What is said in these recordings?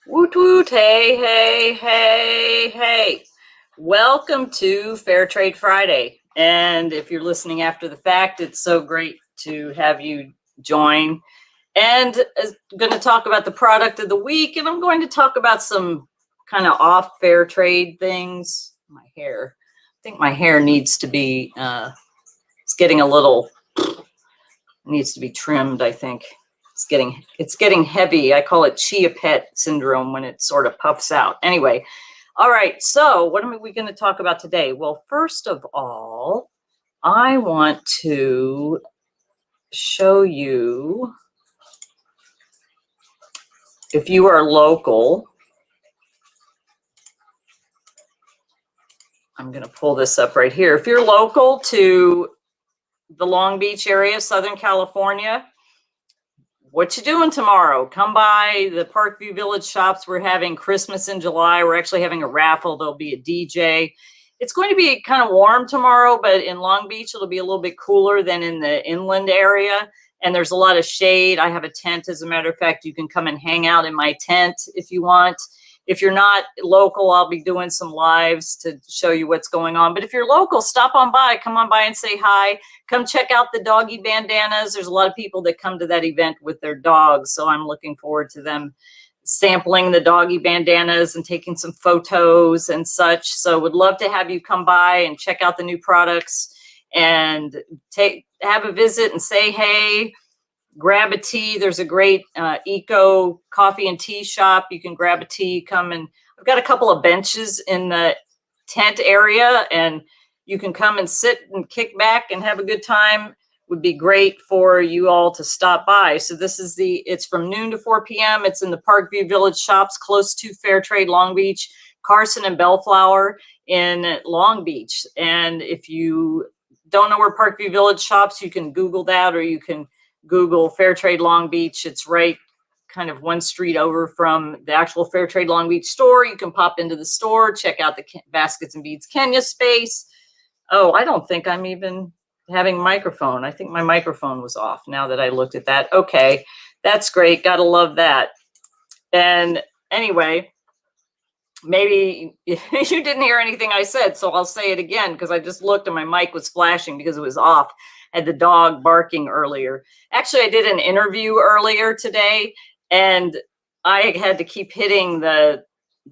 Woot woot, hey, hey, hey, hey. Welcome to Fair Trade Friday. And if you're listening after the fact, it's so great to have you join. And I'm going to talk about the product of the week, and I'm going to talk about some kind of off fair trade things. My hair, I think my hair needs to be, it's getting a little, needs to be trimmed, I think. It's getting heavy. I call it chia pet syndrome when it sort of puffs out. Anyway, all right. So what are we going to talk about today? Well, first of all, I want to show you, if you are local, I'm going to pull this up right here. If you're local to the Long Beach area, Southern California, what you doing tomorrow? Come by the Parkview Village shops. We're having Christmas in July. We're actually having a raffle. There'll be a DJ. It's going to be kind of warm tomorrow, but in Long Beach, it'll be a little bit cooler than in the inland area. And there's a lot of shade. I have a tent. As a matter of fact, you can come and hang out in my tent if you want. If you're not local, I'll be doing some lives to show you what's going on. But if you're local, stop on by, come on by and say hi. Come check out the doggy bandanas. There's a lot of people that come to that event with their dogs. So I'm looking forward to them sampling the doggy bandanas and taking some photos and such. So would love to have you come by and check out the new products and have a visit and say hey. Grab a tea. There's a great eco coffee and tea shop. You can grab a tea, come and I've got a couple of benches in the tent area and you can come and sit and kick back and have a good time. Would be great for you all to stop by. So this is it's from noon to 4 p.m. It's in the Parkview Village shops close to Fair Trade Long Beach, Carson and Bellflower in Long Beach. And if you don't know where Parkview Village shops, you can Google that, or you can Google Fair Trade Long Beach. It's right kind of one street over from the actual Fair Trade Long Beach store. You can pop into the store, check out the Baskets and Beads Kenya space. Oh, I don't think I'm even having a microphone. I think my microphone was off now that I looked at that. Okay, that's great. Gotta love that. And anyway, maybe you didn't hear anything I said, so I'll say it again because I just looked and my mic was flashing because it was off. Had the dog barking earlier. Actually, I did an interview earlier today and I had to keep hitting the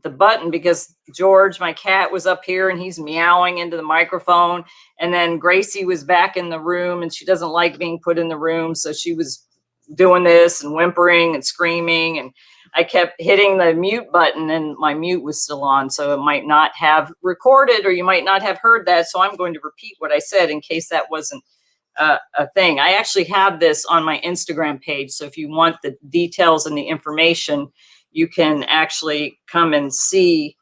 button because George, my cat, was up here and he's meowing into the microphone. And then Gracie was back in the room and she doesn't like being put in the room. So she was doing this and whimpering and screaming. And I kept hitting the mute button and my mute was still on. So it might not have recorded or you might not have heard that. So I'm going to repeat what I said in case that wasn't a thing. I actually have this on my Instagram page. So if you want the details and the information, you can actually come and see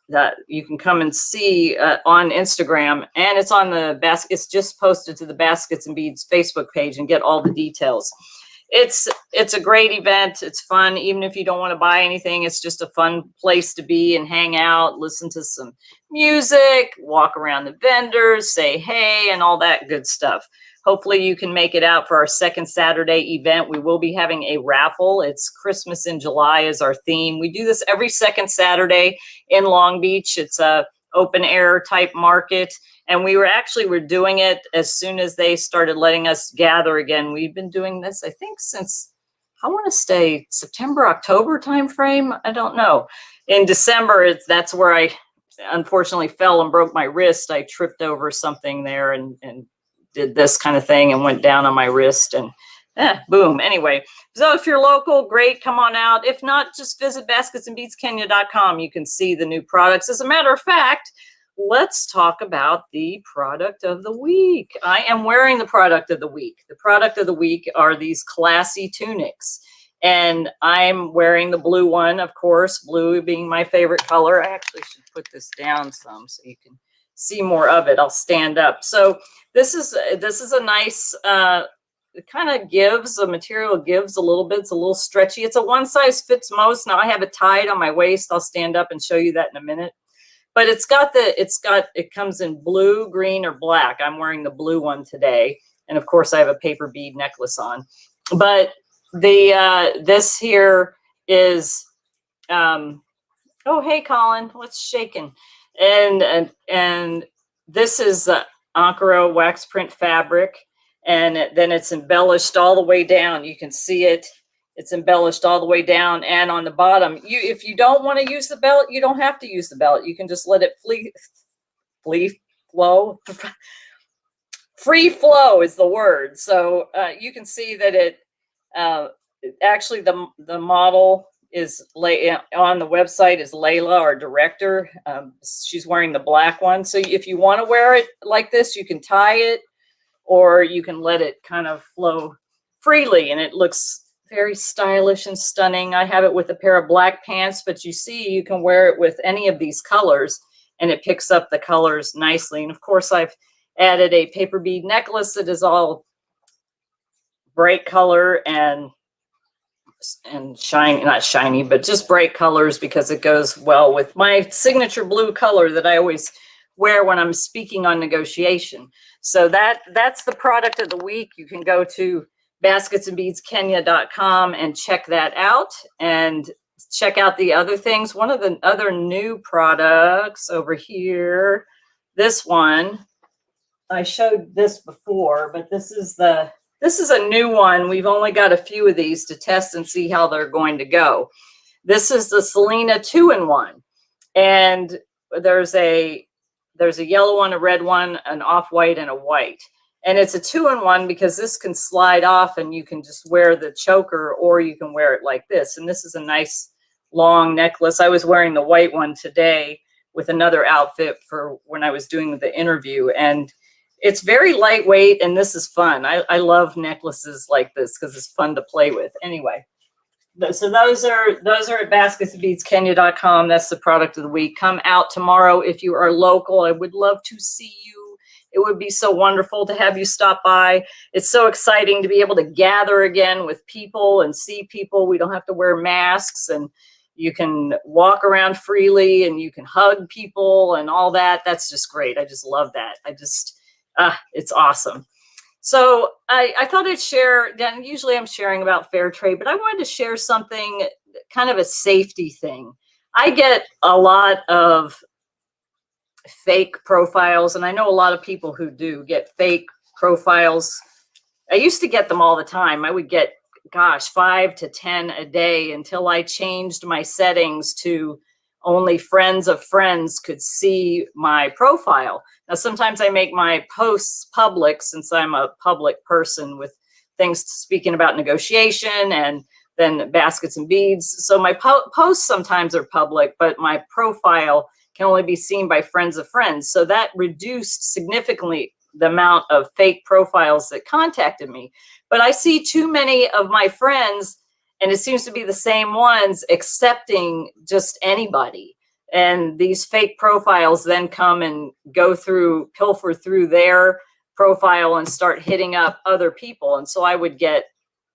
that. You can come and see on Instagram, and it's on the basket. It's just posted to the Baskets and Beads Facebook page and get all the details. It's a great event. It's fun. Even if you don't want to buy anything, it's just a fun place to be and hang out, listen to some music, walk around the vendors, say hey, and all that good stuff. Hopefully you can make it out for our second Saturday event. We will be having a raffle. It's Christmas in July is our theme. We do this every second Saturday in Long Beach. It's a open air type market. And we're doing it as soon as they started letting us gather again. We've been doing this, I think, since, I want to say September, October timeframe. I don't know. In December, that's where I unfortunately fell and broke my wrist. I tripped over something there and did this kind of thing and went down on my wrist and boom. Anyway, so if you're local, great, come on out. If not, just visit basketsandbeadskenya.com. You can see the new products. As a matter of fact, let's talk about the product of the week. I am wearing the product of the week. The product of the week are these classy tunics. And I'm wearing the blue one, of course, blue being my favorite color. I actually should put this down some so you can see more of it. I'll stand up. So this is a nice, it kind of gives, the material gives a little bit. It's a little stretchy. It's a one size fits most. Now I have it tied on my waist. I'll stand up and show you that in a minute. But it comes in blue, green, or black. I'm wearing the blue one today. And of course I have a paper bead necklace on. But this here is Oh, hey, Colin, what's shaking? And this is Ankara wax print fabric, and then it's embellished all the way down. You can see it. It's embellished all the way down, and on the bottom, if you don't want to use the belt, you don't have to use the belt. You can just let it flow. Free flow is the word. So you can see that it actually the model is on the website is Layla, our director. She's wearing the black one. So if you want to wear it like this, you can tie it, or you can let it kind of flow freely, and it looks very stylish and stunning. I have it with a pair of black pants, but you see, you can wear it with any of these colors, and it picks up the colors nicely. And of course, I've added a paper bead necklace that is all bright color and shiny, not shiny, but just bright colors, because it goes well with my signature blue color that I always wear when I'm speaking on negotiation. So that's the product of the week. You can go to basketsandbeadskenya.com and check that out, and check out the other things. One of the other new products over here, this one, I showed this before, but this is a new one. We've only got a few of these to test and see how they're going to go. This is the Selena 2-in-1, and there's a yellow one, a red one, an off-white, and a white. And it's a 2-in-1 because this can slide off, and you can just wear the choker, or you can wear it like this. And this is a nice long necklace. I was wearing the white one today with another outfit for when I was doing the interview, and it's very lightweight, and this is fun. I love necklaces like this because it's fun to play with. Anyway, so those are at basketsandbeadskenya.com. That's the product of the week. Come out tomorrow if you are local. I would love to see you. It would be so wonderful to have you stop by. It's so exciting to be able to gather again with people and see people. We don't have to wear masks, and you can walk around freely, and you can hug people and all that. That's just great. I just love that. It's awesome. So I thought I'd share, usually I'm sharing about fair trade, but I wanted to share something, kind of a safety thing. I get a lot of fake profiles, and I know a lot of people who do get fake profiles. I used to get them all the time. I would get, 5 to 10 a day, until I changed my settings to only friends of friends could see my profile. Now, sometimes I make my posts public, since I'm a public person with things speaking about negotiation and then baskets and beads. So my posts sometimes are public, but my profile can only be seen by friends of friends. So that reduced significantly the amount of fake profiles that contacted me. But I see too many of my friends, and it seems to be the same ones, accepting just anybody. And these fake profiles then come and pilfer through their profile and start hitting up other people. And so I would get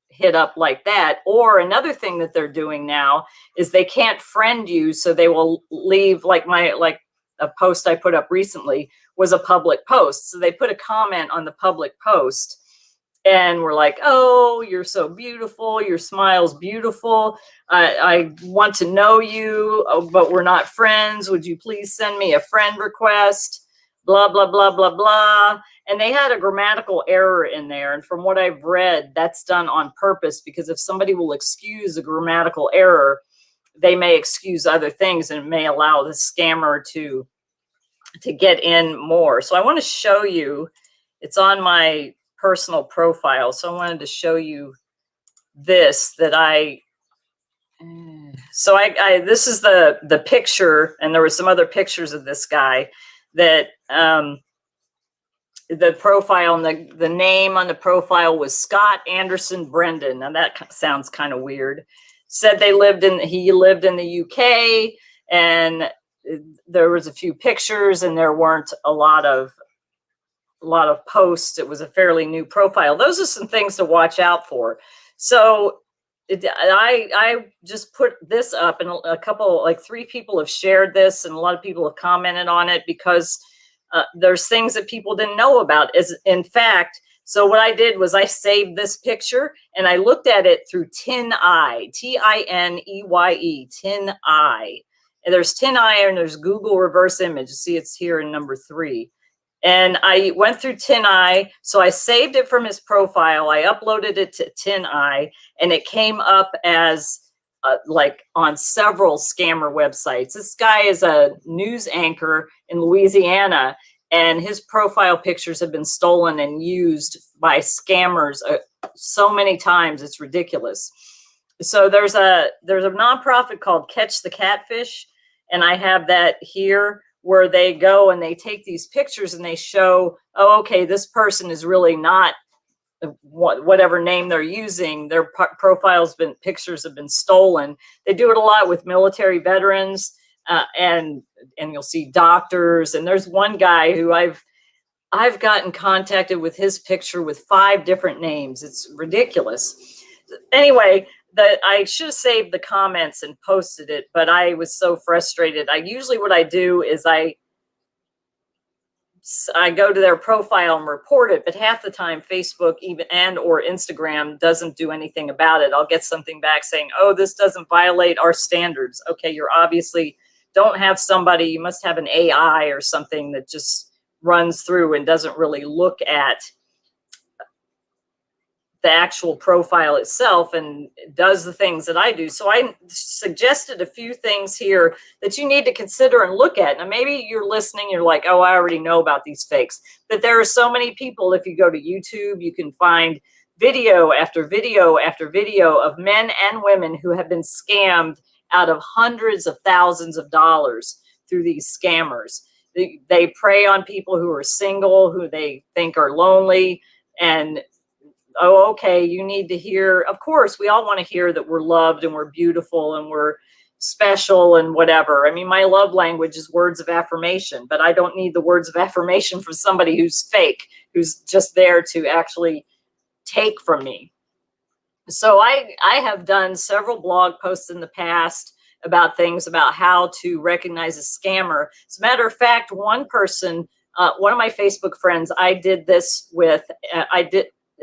hit up like that. Or another thing that they're doing now is they can't friend you, so they will leave, like a post I put up recently was a public post. So they put a comment on the public post, and we're like, oh, you're so beautiful. Your smile's beautiful. I want to know you, but we're not friends. Would you please send me a friend request? Blah, blah, blah, blah, blah. And they had a grammatical error in there. And from what I've read, that's done on purpose, because if somebody will excuse a grammatical error, they may excuse other things, and it may allow the scammer to get in more. So I want to show you, it's on my personal profile. So I wanted to show you this, that this is the picture, and there were some other pictures of this guy that, the profile, and the name on the profile was Scott Anderson Brendan. Now that sounds kind of weird. Said he lived in the UK, and there was a few pictures, and there weren't a lot of posts. It was a fairly new profile. Those are some things to watch out for. So I just put this up, and a couple, like 3 people have shared this, and a lot of people have commented on it, because there's things that people didn't know about. In fact, So what I did was I saved this picture and I looked at it through TinEye, Tineye, TinEye. And there's TinEye and there's Google reverse image. You see it's here in number 3. And I went through TinEye, so I saved it from his profile. I uploaded it to TinEye, and it came up as like on several scammer websites. This guy is a news anchor in Louisiana, and his profile pictures have been stolen and used by scammers so many times, it's ridiculous. So there's a nonprofit called Catch the Catfish, and I have that here, where they go and they take these pictures and they show, oh, okay, this person is really not whatever name they're using. Their pictures have been stolen. They do it a lot with military veterans, and you'll see doctors. And there's one guy who I've gotten contacted with his picture with 5 different names. It's ridiculous. Anyway, I should have saved the comments and posted it, but I was so frustrated. Usually what I do is I go to their profile and report it, but half the time Facebook or Instagram doesn't do anything about it. I'll get something back saying, oh, this doesn't violate our standards. Okay, you're obviously don't have somebody, you must have an AI or something that just runs through and doesn't really look at the actual profile itself and does the things that I do. So I suggested a few things here that you need to consider and look at. Now, maybe you're listening, you're like, oh, I already know about these fakes. But there are so many people, if you go to YouTube, you can find video after video after video of men and women who have been scammed out of hundreds of thousands of dollars through these scammers. They prey on people who are single, who they think are lonely, and oh, okay, you need to hear, of course, we all want to hear that we're loved and we're beautiful and we're special and whatever. I mean, my love language is words of affirmation, but I don't need the words of affirmation from somebody who's fake, who's just there to actually take from me. So I have done several blog posts in the past about things about how to recognize a scammer. As a matter of fact, one person, one of my Facebook friends, I did this with,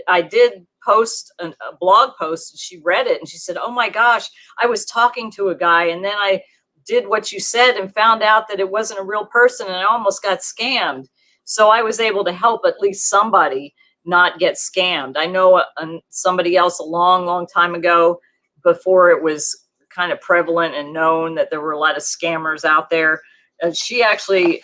I did post a blog post, and she read it and she said, oh my gosh, I was talking to a guy and then I did what you said and found out that it wasn't a real person and I almost got scammed. So I was able to help at least somebody not get scammed. I know somebody else a long time ago, before it was kind of prevalent and known that there were a lot of scammers out there. And she actually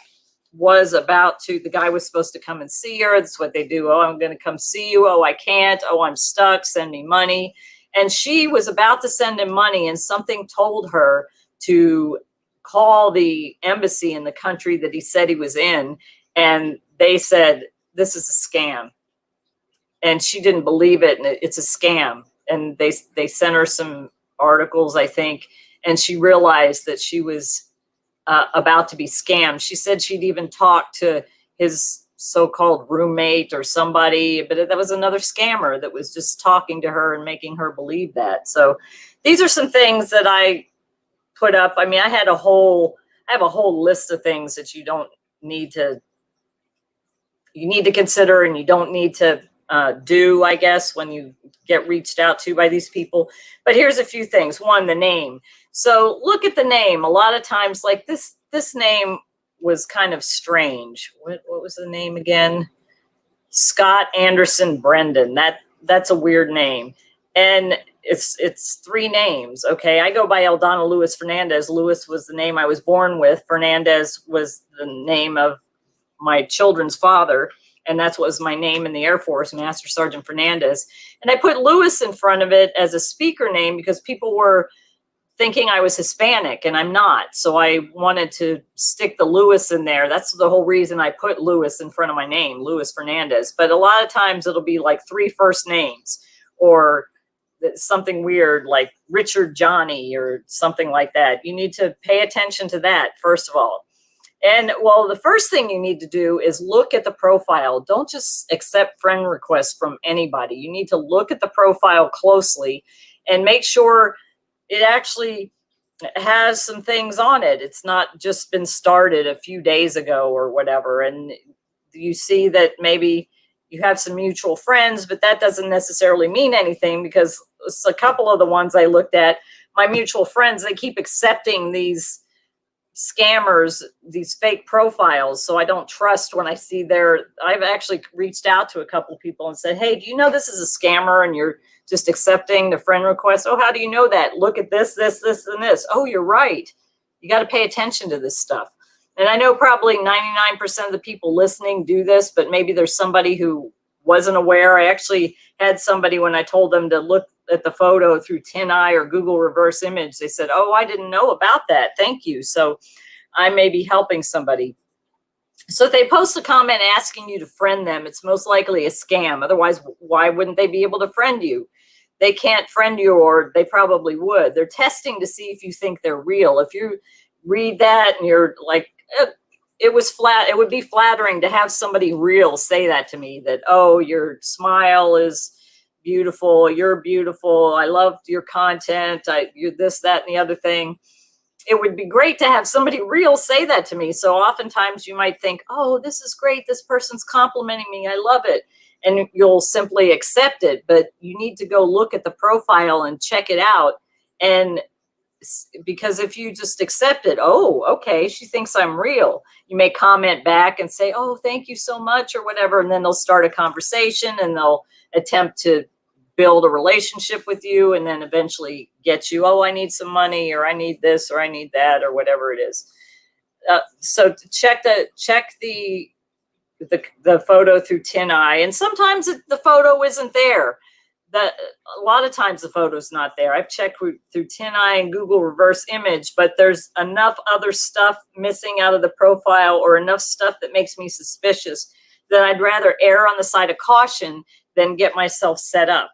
was the guy was supposed to come and see her. That's what they do. Oh, I'm going to come see you. Oh, I can't. Oh, I'm stuck. Send me money. And she was about to send him money, and something told her to call the embassy in the country that he said he was in. And they said, this is a scam. And she didn't believe it. And it's a scam. And they sent her some articles, I think. And she realized that she was about to be scammed. She said she'd even talked to his so-called roommate or somebody, but that was another scammer that was just talking to her and making her believe that. So these are some things that I put up. I mean, I have a whole list of things that you need to consider and you don't need to do, I guess, when you get reached out to by these people. But here's a few things. One, the name. So look at the name. A lot of times, like this name was kind of strange. What was the name again? Scott Anderson Brendan. That's a weird name. And it's 3 names. Okay. I go by Eldana Lewis Fernandez. Lewis was the name I was born with. Fernandez was the name of my children's father. And that's what was my name in the Air Force, Master Sergeant Fernandez. And I put Lewis in front of it as a speaker name because people were thinking I was Hispanic, and I'm not. So I wanted to stick the Lewis in there. That's the whole reason I put Lewis in front of my name, Lewis Fernandez. But a lot of times it'll be like 3 first names or something weird like Richard Johnny or something like that. You need to pay attention to that, first of all. And well, the first thing you need to do is look at the profile. Don't just accept friend requests from anybody. You need to look at the profile closely and make sure it actually has some things on it. It's not just been started a few days ago or whatever. And you see that maybe you have some mutual friends, but that doesn't necessarily mean anything, because a couple of the ones I looked at, my mutual friends, they keep accepting these scammers, these fake profiles. So I don't trust when I see I've actually reached out to a couple people and said, hey, do you know this is a scammer and you're just accepting the friend request? Oh, how do you know that? Look at this, this, this, and this. Oh, you're right. You got to pay attention to this stuff. And I know probably 99% of the people listening do this, but maybe there's somebody who wasn't aware. I actually had somebody, when I told them to look at the photo through TinEye or Google reverse image, they said, oh, I didn't know about that. Thank you. So I may be helping somebody. So if they post a comment asking you to friend them, it's most likely a scam. Otherwise, why wouldn't they be able to friend you? They can't friend you, or they probably would. They're testing to see if you think they're real. If you read that and you're like, it would be flattering to have somebody real say that to me, that, oh, your smile is beautiful, you're beautiful, I loved your content, you're this, that, and the other thing. It would be great to have somebody real say that to me. So oftentimes you might think, oh, this is great, this person's complimenting me, I love it. And you'll simply accept it. But you need to go look at the profile and check it out. And because if you just accept it, oh, okay, she thinks I'm real, you may comment back and say, oh, thank you so much, or whatever. And then they'll start a conversation and they'll attempt to build a relationship with you, and then eventually get you, oh, I need some money, or I need this, or I need that, or whatever it is. So to check the photo through TinEye, and sometimes the photo isn't there. A lot of times the photo's not there. I've checked through TinEye and Google reverse image, but there's enough other stuff missing out of the profile, or enough stuff that makes me suspicious, that I'd rather err on the side of caution than get myself set up.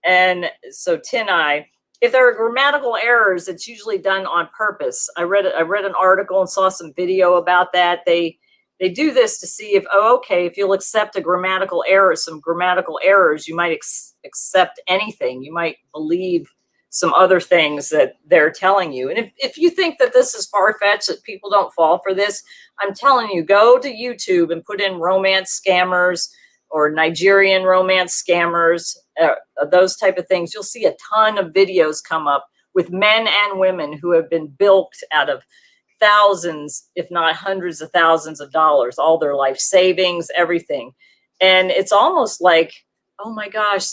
And so TinEye, if there are grammatical errors, it's usually done on purpose. I read an article and saw some video about that. They do this to see if, oh, okay, if you'll accept a grammatical error, some grammatical errors, you might accept anything. You might believe some other things that they're telling you. And if you think that this is far-fetched, that people don't fall for this, I'm telling you, go to YouTube and put in romance scammers or Nigerian romance scammers, those type of things. You'll see a ton of videos come up with men and women who have been bilked out of thousands, if not hundreds of thousands of dollars, all their life savings, everything. And it's almost like, oh my gosh,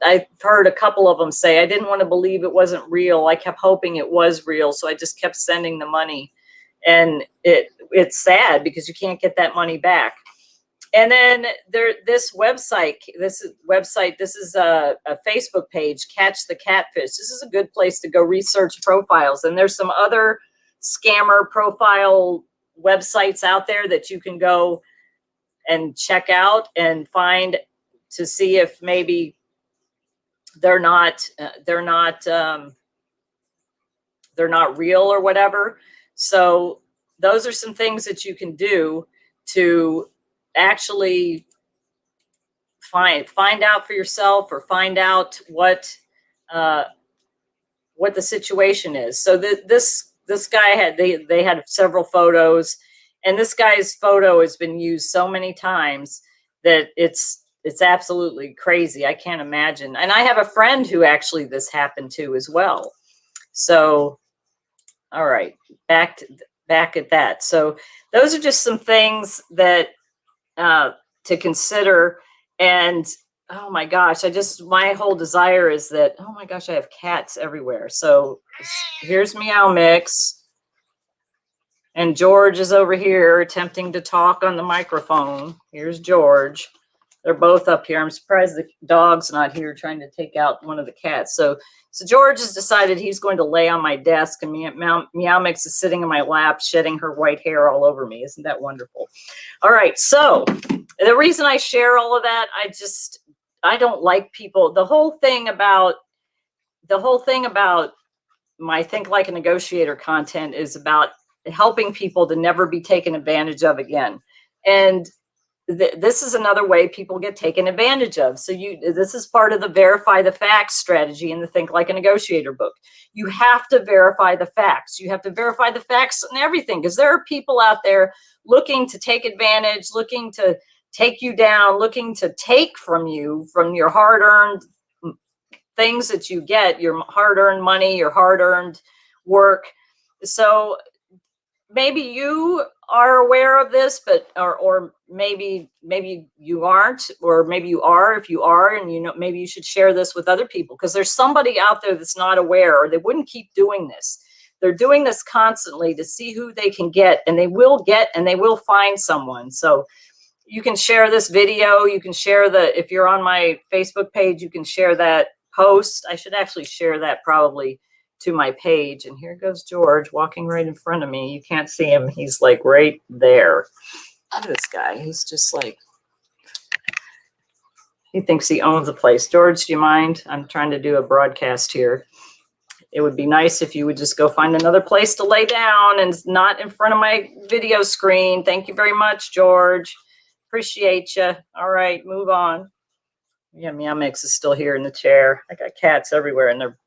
I've heard a couple of them say, I didn't want to believe it wasn't real. I kept hoping it was real, so I just kept sending the money. And it's sad because you can't get that money back. And then this website, this is a Facebook page, Catch the Catfish. This is a good place to go research profiles. And there's some other scammer profile websites out there that you can go and check out and find, to see if maybe they're not real or whatever. So those are some things that you can do to actually find out for yourself, or find out what the situation is. So this guy they had several photos, and this guy's photo has been used so many times that it's absolutely crazy. I can't imagine. And I have a friend who actually this happened to as well. So, all right, back at that. So those are just some things that to consider. And oh my gosh, my whole desire is that, oh my gosh, I have cats everywhere. So here's Meow Mix, and George is over here attempting to talk on the microphone. Here's George. They're both up here. I'm surprised the dog's not here trying to take out one of the cats. So George has decided he's going to lay on my desk, and Meow Mix is sitting in my lap, shedding her white hair all over me. Isn't that wonderful? All right. So the reason I share all of that, I don't like people. The whole thing about my Think Like a Negotiator content is about helping people to never be taken advantage of again. And this is another way people get taken advantage of. So this is part of the verify the facts strategy in the Think Like a Negotiator book. You have to verify the facts. You have to verify the facts and everything, because there are people out there looking to take advantage, looking to take you down, looking to take from you, from your hard-earned things that you get, your hard-earned money, your hard-earned work. So maybe you are aware of this, but or maybe you aren't, or maybe you are. If you are, and you know, maybe you should share this with other people, because there's somebody out there that's not aware, or they wouldn't keep doing this. They're doing this constantly to see who they can get, and they will get, and they will find someone. So you can share this video. You can share if you're on my Facebook page, you can share that post. I should actually share that probably to my page. And here goes George walking right in front of me. You can't see him. He's like right there. Look at this guy. He's just like, he thinks he owns the place. George, do you mind? I'm trying to do a broadcast here. It would be nice if you would just go find another place to lay down and not in front of my video screen. Thank you very much, George. Appreciate you. All right, move on. Yeah, Meow Mix is still here in the chair. I got cats everywhere, and their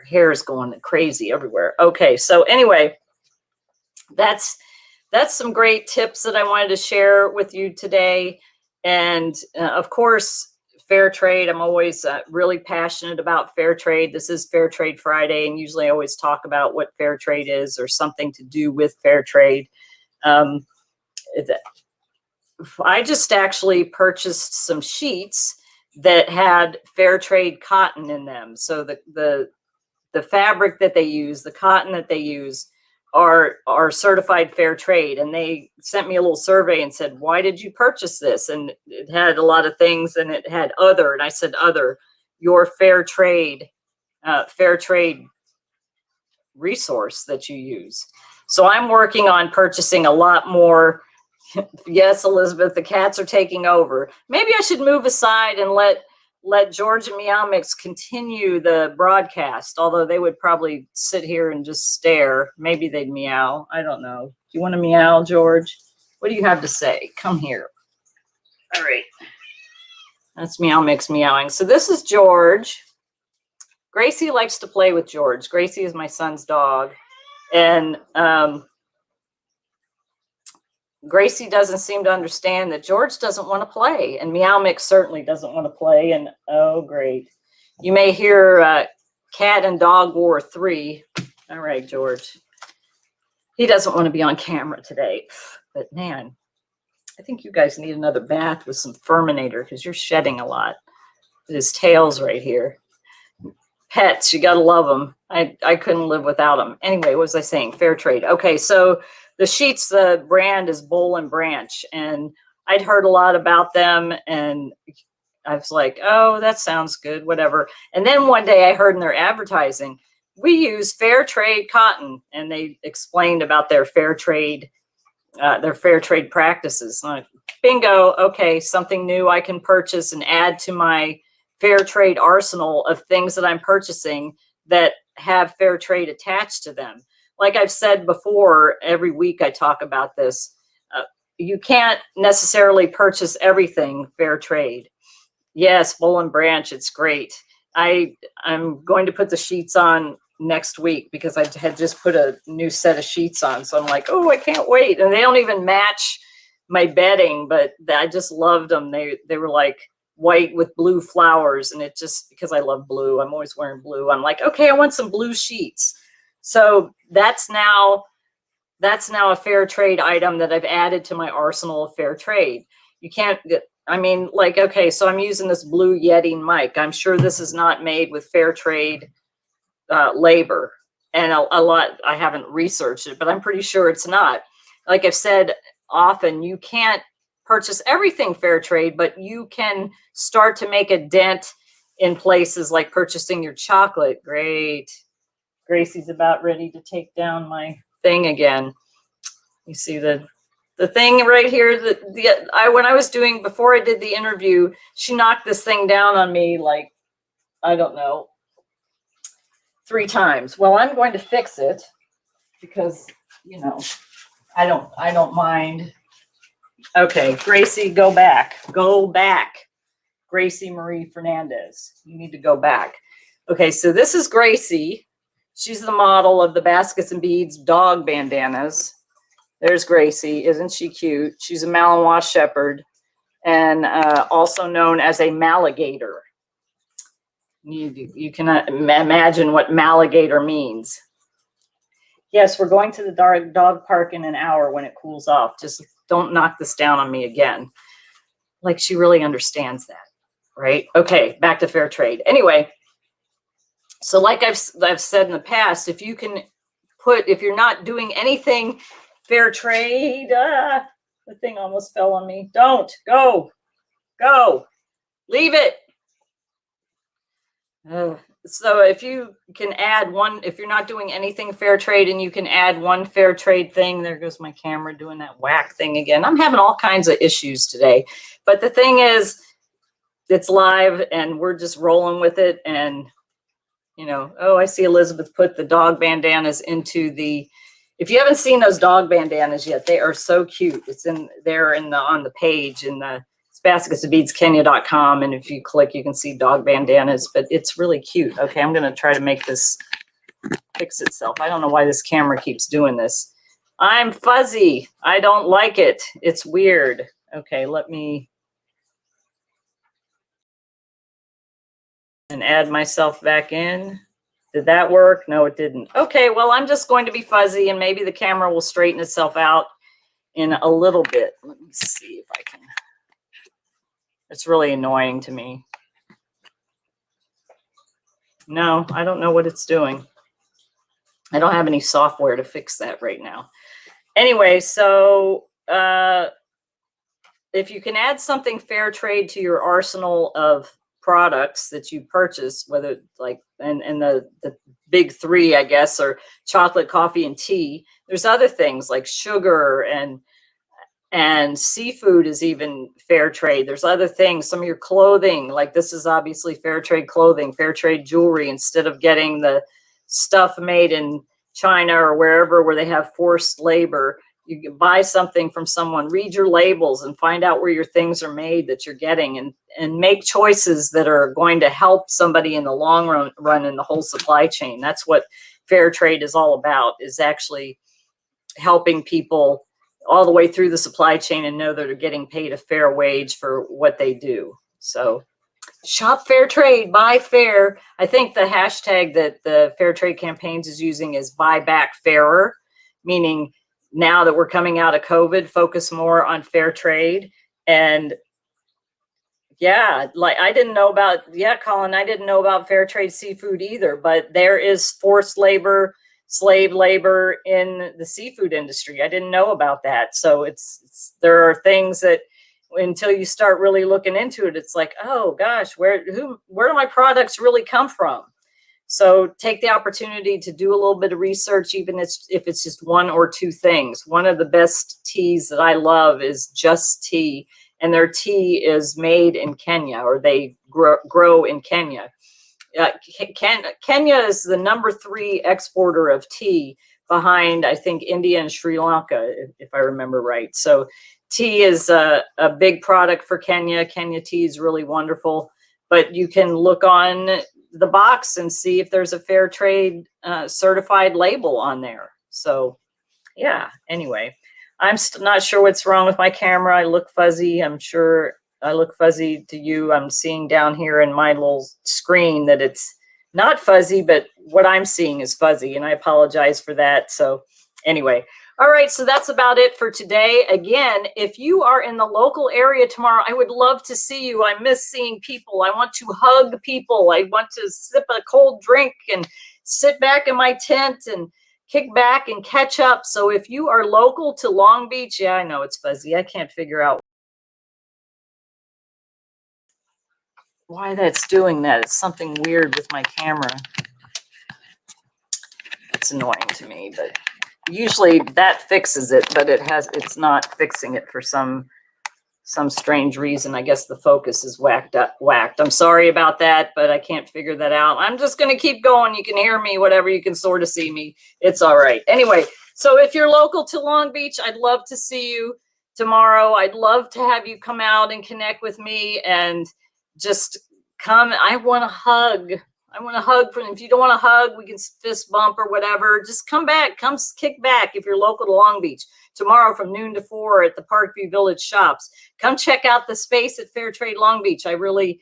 hair is going crazy everywhere. Okay, so anyway, that's some great tips that I wanted to share with you today. And of course, fair trade. I'm always really passionate about fair trade. This is Fair Trade Friday, and usually I always talk about what fair trade is, or something to do with fair trade. I just actually purchased some sheets that had fair trade cotton in them. So the fabric that they use, the cotton that they use, are certified fair trade. And they sent me a little survey and said, why did you purchase this? And it had a lot of things, and it had other, and I said, other, your fair trade resource that you use. So I'm working on purchasing a lot more. Yes, Elizabeth, the cats are taking over. Maybe I should move aside and let George and Meow Mix continue the broadcast, although they would probably sit here and just stare. Maybe they'd meow. I don't know. Do you want to meow, George? What do you have to say? Come here. All right. That's Meow Mix meowing. So this is George. Gracie likes to play with George. Gracie is my son's dog. And Gracie doesn't seem to understand that George doesn't want to play, and Meow Mix certainly doesn't want to play. And oh, great. You may hear Cat and Dog War 3. All right, George. He doesn't want to be on camera today, but man, I think you guys need another bath with some Furminator, because you're shedding a lot. His tail's right here. Pets, you got to love them. I couldn't live without them. Anyway, what was I saying? Fair trade. Okay, so the sheets, the brand is Boll and Branch, and I'd heard a lot about them, and I was like, oh, that sounds good, whatever. And then one day I heard in their advertising, we use fair trade cotton, and they explained about their fair trade practices. Like, bingo, okay, something new I can purchase and add to my fair trade arsenal of things that I'm purchasing that have fair trade attached to them. Like I've said before, every week I talk about this. You can't necessarily purchase everything fair trade. Yes, Boll and Branch, it's great. I'm going to put the sheets on next week, because I had just put a new set of sheets on. So I'm like, oh, I can't wait. And they don't even match my bedding, but I just loved them. They were like white with blue flowers, and it just, because I love blue, I'm always wearing blue. I'm like, okay, I want some blue sheets. So that's now a fair trade item that I've added to my arsenal of fair trade. You can't get, I mean, like, okay, so I'm using this Blue Yeti mic. I'm sure this is not made with fair trade labor, and a lot, I haven't researched it, but I'm pretty sure it's not. Like I've said often, you can't purchase everything fair trade, but you can start to make a dent in places like purchasing your chocolate. Great. Gracie's about ready to take down my thing again. You see the thing right here that when I was doing, before I did the interview, she knocked this thing down on me like, I don't know, 3 times. Well, I'm going to fix it, because, you know, I don't mind. Okay, Gracie, go back. Go back. Gracie Marie Fernandez. You need to go back. Okay, so this is Gracie. She's the model of the Baskets and Beads dog bandanas. There's Gracie. Isn't she cute? She's a Malinois Shepherd. and also known as a Maligator. You can imagine what Maligator means. Yes, we're going to the dog park in an hour when it cools off. Just don't knock this down on me again. Like, she really understands that, right? Okay, back to fair trade. Anyway, so like I've said in the past, if you can if you're not doing anything fair trade, the thing almost fell on me. Don't, go, leave it. So if you can add one, if you're not doing anything fair trade and you can add one fair trade thing, there goes my camera doing that whack thing again. I'm having all kinds of issues today. But the thing is, it's live and we're just rolling with it. And, you know, oh, I see Elizabeth put the dog bandanas into the, if you haven't seen those dog bandanas yet, they are so cute. It's in there on the page in the basketsofbeadskenya.com, and if you click, you can see dog bandanas, but it's really cute. Okay, I'm going to try to make this fix itself. I don't know why this camera keeps doing this. I'm fuzzy. I don't like it. It's weird. Okay, let me add myself back in. Did that work? No, it didn't. Okay, well, I'm just going to be fuzzy, and maybe the camera will straighten itself out in a little bit. Let me see if I can. It's really annoying to me. No, I don't know what it's doing. I don't have any software to fix that right now. Anyway, so if you can add something fair trade to your arsenal of products that you purchase, whether like, and the big three, I guess, are chocolate, coffee, and tea. There's other things like sugar and seafood is even fair trade. There's other things, some of your clothing, like this is obviously fair trade clothing, fair trade jewelry, instead of getting the stuff made in China or wherever where they have forced labor. You can buy something from someone, read your labels and find out where your things are made that you're getting, and make choices that are going to help somebody in the long run in the whole supply chain. That's what fair trade is all about, is actually helping people all the way through the supply chain and know that they're getting paid a fair wage for what they do. So shop fair trade, buy fair. I think the hashtag that the Fair Trade Campaigns is using is buy back fairer, meaning now that we're coming out of COVID, focus more on fair trade. And yeah, like I didn't know about, yeah, Colin, I didn't know about fair trade seafood either, but there is forced labor, slave labor in the seafood industry. I didn't know about that. So there are things that until you start really looking into it, it's like, oh gosh, where do my products really come from? So take the opportunity to do a little bit of research, even if it's just one or two things. One of the best teas that I love is Just Tea, and their tea is made in Kenya, or they grow in Kenya. Kenya is the #3 exporter of tea behind, I think, India and Sri Lanka, if I remember right. So tea is a big product for Kenya. Kenya tea is really wonderful, but you can look on the box and see if there's a fair trade certified label on there. So yeah, anyway, I'm not sure what's wrong with my camera. I look fuzzy. I'm sure I look fuzzy to you. I'm seeing down here in my little screen that it's not fuzzy, but what I'm seeing is fuzzy, and I apologize for that. So anyway, all right, so that's about it for today. Again, if you are in the local area tomorrow, I would love to see you. I miss seeing people. I want to hug people. I want to sip a cold drink and sit back in my tent and kick back and catch up. So if you are local to Long Beach, yeah, I know it's fuzzy. I can't figure out why that's doing that. It's something weird with my camera. It's annoying to me, but usually that fixes it, but it's not fixing it for some strange reason. I guess the focus is whacked. I'm sorry about that, but I can't figure that out. I'm just going to keep going. You can hear me, whatever. You can sort of see me. It's all right. Anyway, so if you're local to Long Beach, I'd love to see you tomorrow. I'd love to have you come out and connect with me and just come. I want to hug. I want a hug from, if you don't want a hug, we can fist bump or whatever. Just come back, come kick back if you're local to Long Beach. Tomorrow from noon to 4 at the Parkview Village shops. Come check out the space at Fair Trade Long Beach. I really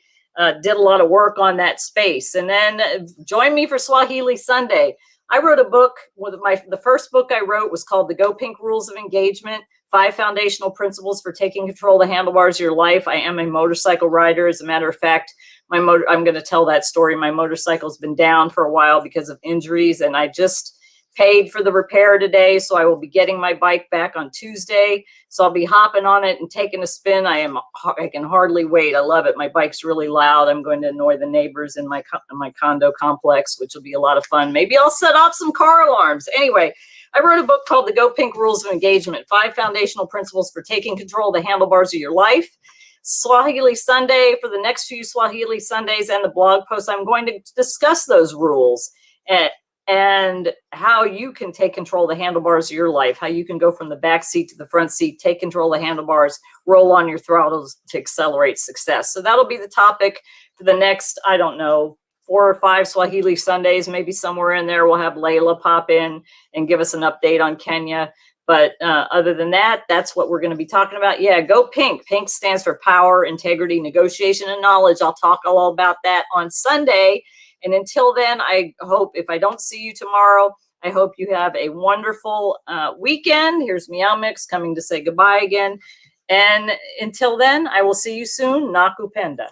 did a lot of work on that space. And then join me for Swahili Sunday. I wrote a book. The first book I wrote was called The Go Pink Rules of Engagement, 5 Foundational Principles for Taking Control of the Handlebars of Your Life. I am a motorcycle rider. As a matter of fact, I'm going to tell that story. My motorcycle's been down for a while because of injuries, and I just paid for the repair today, so I will be getting my bike back on Tuesday. So I'll be hopping on it and taking a spin. I can hardly wait. I love it. My bike's really loud. I'm going to annoy the neighbors in my condo complex, which will be a lot of fun. Maybe I'll set off some car alarms. Anyway, I wrote a book called The Go Pink Rules of Engagement, 5 Foundational Principles for Taking Control of the Handlebars of Your Life. Swahili Sunday, for the next few Swahili Sundays and the blog posts, I'm going to discuss those rules and how you can take control of the handlebars of your life, how you can go from the back seat to the front seat, take control of the handlebars, roll on your throttles to accelerate success. So that'll be the topic for the next, I don't know, 4 or 5 Swahili Sundays, maybe somewhere in there. We'll have Layla pop in and give us an update on Kenya. But other than that, that's what we're going to be talking about. Yeah, go pink. Pink stands for power, integrity, negotiation, and knowledge. I'll talk all about that on Sunday. And until then, I hope, if I don't see you tomorrow, I hope you have a wonderful weekend. Here's Meow Mix coming to say goodbye again. And until then, I will see you soon. Nakupenda.